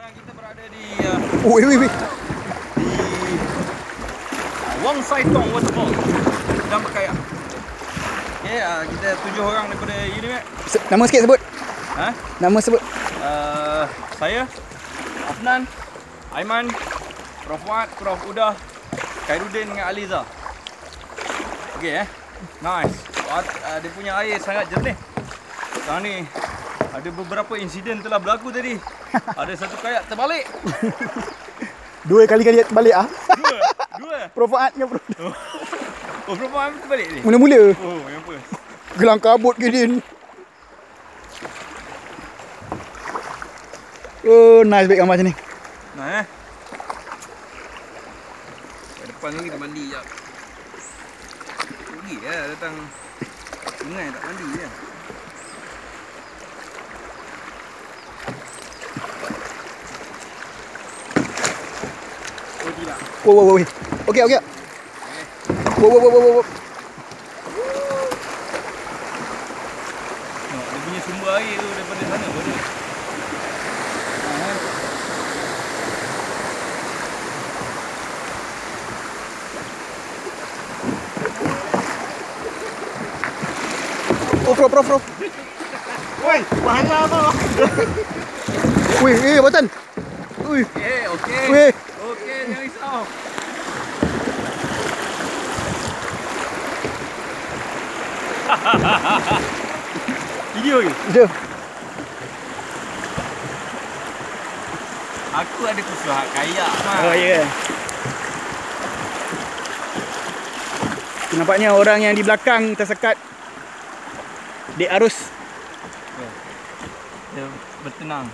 Sekarang kita berada di Wih. Wang Sai Tong Waterfall dan berkayak. Okay, kita 7 orang daripada Unimed. Nama sikit sebut. Ha? Nama sebut. Saya, Afnan, Aiman, Prof Wad, Prof Udah, Khairuddin dengan Aliza. Okay nice. Dia punya air sangat jernih. Sekarang ni ada beberapa insiden telah berlaku tadi. Ada satu kayak terbalik. 2 kali balik ah. Dua. Prof Fuad dengan Prof. Oh, Prof Wad terbalik ni? Mula-mula. Oh, yang apa? Gelang kabut ke dia ni. Oh, nice baik gambar macam ni. Nah, kat depan ni kita mandi jap. Pergi datang sungai tak mandi je. Oh tidak. Wow. Okey. Wow. Tengok dia punya sumber air tu daripada sana baru. Oh, Prof. Woi, bahaya apa? Wih, batan. Wih. Okey. Wih. Okey, jangan risau. Video ke? Dia. Aku ada kusuhat kayak mah. Oh, ya. Yeah. Nampaknya orang yang di belakang tersekat di arus. Dia bertenang.